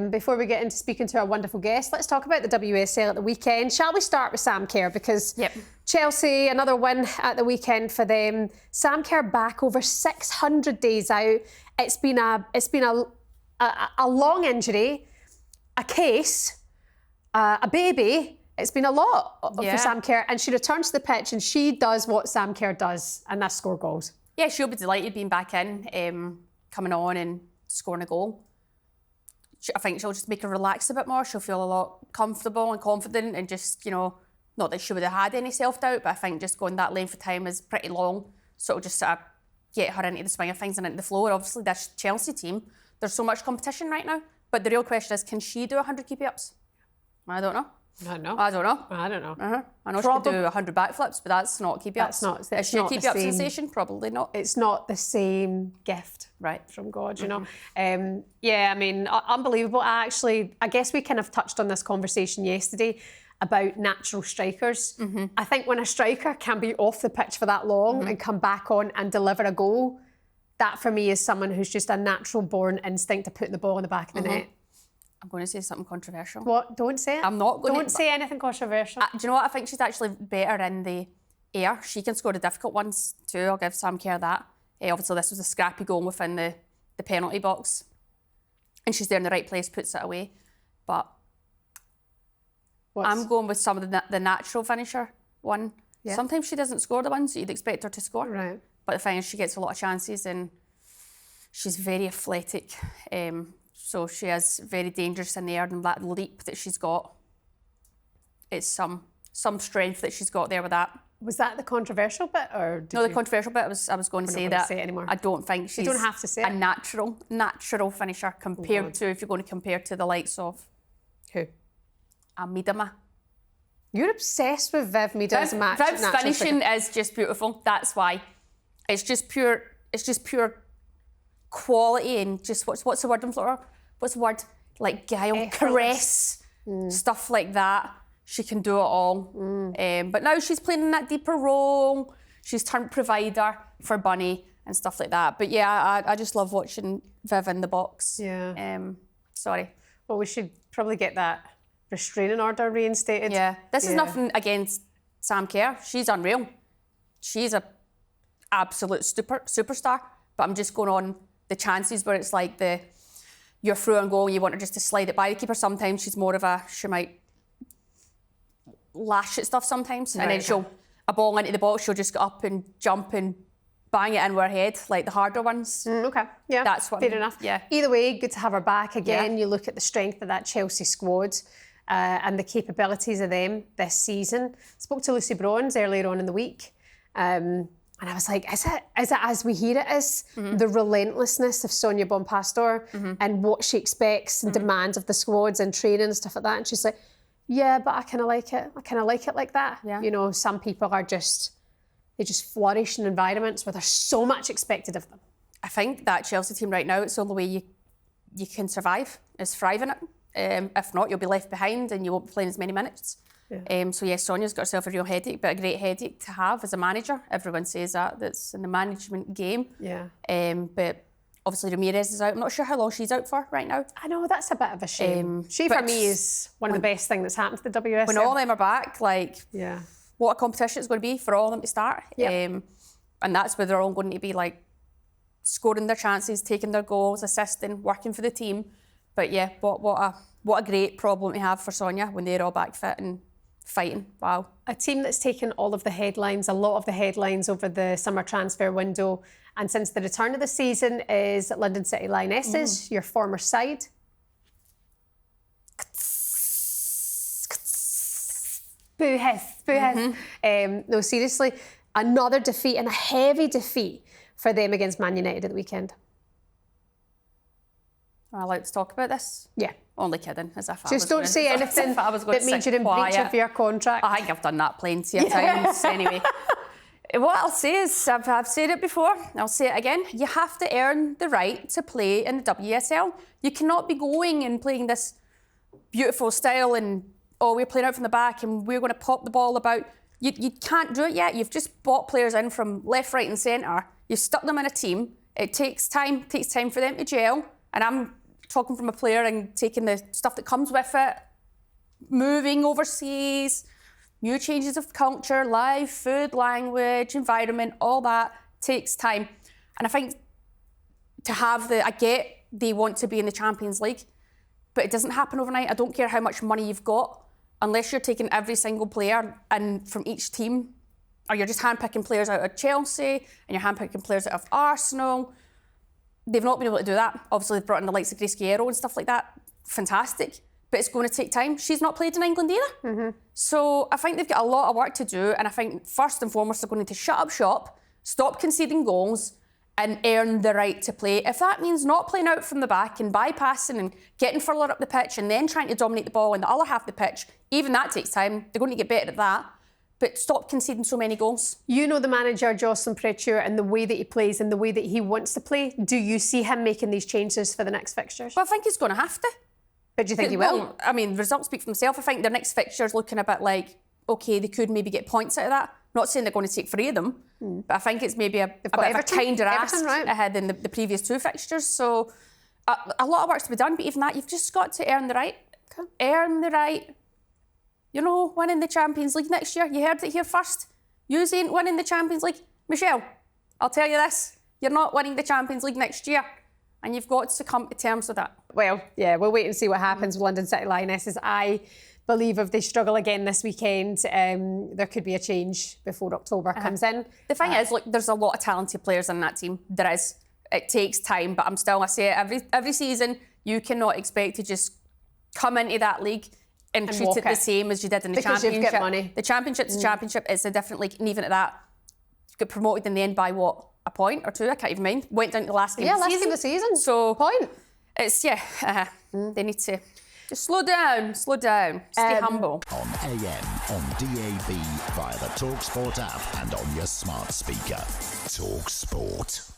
Before we get into speaking to our wonderful guest, let's talk about the WSL at the weekend. Shall we start with Sam Kerr? Because Chelsea, another win at the weekend for them. Sam Kerr back over 600 days out. It's been a long injury, a case, a baby. It's been a lot for Sam Kerr, and she returns to the pitch and she does what Sam Kerr does, and that's score goals. Yeah, she'll be delighted being back in, coming on and scoring a goal. I think she'll just make her relax a bit more. She'll feel a lot comfortable and confident, and just, you know, not that she would have had any self-doubt, but I think just going that length of time is pretty long. So it'll just sort of get her into the swing of things and into the flow. And obviously, this Chelsea team, there's so much competition right now. But the real question is, can she do 100 keepy-ups? I don't know. I don't know. I don't know. I don't know. I know she can do 100 backflips, but that's not keepy-ups. Is she a keepy-up sensation? Probably not. It's not the same gift from God, you know. Yeah, I mean, unbelievable. I guess we kind of touched on this conversation yesterday about natural strikers. I think when a striker can be off the pitch for that long and come back on and deliver a goal, that for me is someone who's just a natural born instinct to put the ball in the back of the net. I'm going to say something controversial. What? Don't say it. I'm not going to. Don't say anything controversial. Do you know what? I think she's actually better in the air. She can score the difficult ones too. I'll give Sam Kerr that. Obviously, this was a scrappy goal within the penalty box. And she's there in the right place, puts it away. But I'm going with some of the natural finisher one. Yeah. Sometimes she doesn't score the ones that you'd expect her to score. Right. But the thing is, she gets a lot of chances and she's very athletic. So she is very dangerous in the air, and that leap that she's got, it's some strength that she's got there with that. Was that the controversial bit, or no? The controversial bit I was going to say that. Say it anymore. I don't think she's. You don't have to say a natural finisher compared to, if you're going to compare to the likes of who? Miedema. You're obsessed with Viv Miedema's match. Viv's finishing is just beautiful. That's why. It's just pure quality and just what's the word I'm looking for? What's the word? Like guile, caress, stuff like that. She can do it all. But now she's playing in that deeper role. She's turned provider for Bunny and stuff like that. But yeah, I just love watching Viv in the box. Yeah. Sorry. Well, we should probably get that restraining order reinstated. Yeah. This is nothing against Sam Kerr. She's unreal. She's a absolute superstar. But I'm just going on the chances where it's like you're through and goal, you want her just to slide it by the keeper. Sometimes she's more of she might lash at stuff sometimes. Right, and then a ball into the box, she'll just get up and jump and bang it in with her head, like the harder ones. Okay, yeah, that's what fair enough. Yeah. Either way, good to have her back again. You look at the strength of that Chelsea squad and the capabilities of them this season. Spoke to Lucy Bronze earlier on in the week. And I was like, is it as we hear it is? The relentlessness of Sonia Bonpastor and what she expects and demands of the squads and training and stuff like that. And she's like, yeah, but I kind of like it. I kind of like it like that. Yeah. You know, some people they just flourish in environments where there's so much expected of them. I think that Chelsea team right now, it's the only way you can survive, is thrive in it. If not, you'll be left behind and you won't be playing as many minutes. Yeah. So yes, Sonia's got herself a real headache, but a great headache to have as a manager. Everyone says that's in the management game. Yeah. But obviously Ramirez is out. I'm not sure how long she's out for right now. I know, that's a bit of a shame. She for me is one of the best things that's happened to the WSL. When all of them are back, what a competition it's going to be for all of them to start. Yeah. And that's where they're all going to be scoring their chances, taking their goals, assisting, working for the team. But yeah, what a great problem to have for Sonia when they're all back fit and fighting. Wow. A team that's taken all of the headlines, a lot of the headlines over the summer transfer window, and since the return of the season is London City Lionesses, your former side. Boo hiss. No, seriously, another defeat, and a heavy defeat for them against Man United at the weekend. Am I allowed to talk about this? Yeah. Only kidding, as if just don't say anything that means you're in breach of your contract. I think I've done that plenty of times anyway. What I'll say is, I've said it before, I'll say it again, you have to earn the right to play in the WSL. You cannot be going and playing this beautiful style and, we're playing out from the back and we're going to pop the ball about. You can't do it yet. You've just bought players in from left, right and centre. You've stuck them in a team. It takes time for them to gel. And I'm talking from a player and taking the stuff that comes with it, moving overseas, new changes of culture, life, food, language, environment, all that takes time. And I think to have I get they want to be in the Champions League, but it doesn't happen overnight. I don't care how much money you've got, unless you're taking every single player and from each team, or you're just handpicking players out of Chelsea and you're handpicking players out of Arsenal. They've not been able to do that. Obviously, they've brought in the likes of Grace Guerrero and stuff like that. Fantastic. But it's going to take time. She's not played in England either. So I think they've got a lot of work to do. And I think first and foremost, they're going to shut up shop, stop conceding goals, and earn the right to play. If that means not playing out from the back and bypassing and getting further up the pitch and then trying to dominate the ball in the other half of the pitch, even that takes time. They're going to get better at that. But stop conceding so many goals. You know the manager, Jocelyn Préture, and the way that he plays and the way that he wants to play. Do you see him making these changes for the next fixtures? Well, I think he's going to have to. But do you think he will? Well, I mean, results speak for themselves. I think their next fixture's looking a bit like, OK, they could maybe get points out of that. Not saying they're going to take 3 of them, but I think it's maybe a bit of a kinder ask ahead than the previous 2 fixtures. So a lot of work's to be done, but even that, you've just got to earn the right. Okay. Earn the right. You know, winning the Champions League next year. You heard it here first. You ain't winning the Champions League. Michelle, I'll tell you this. You're not winning the Champions League next year. And you've got to come to terms with that. Well, yeah, we'll wait and see what happens with London City Lionesses. I believe if they struggle again this weekend, there could be a change before October comes in. The thing is, look, there's a lot of talented players in that team. There is. It takes time, but I say it every season, you cannot expect to just come into that league and treat it the same as you did in the Championship. Because you've got money. The Championship's the Championship. It's a different league. And even at that, you get promoted in the end by what? A point or 2? I can't even mind. Went down to the last game of the season. Yeah, last game of the season. So point. It's, they need to just slow down. Stay humble. On AM, on DAB, via the talkSPORT app and on your smart speaker. talkSPORT.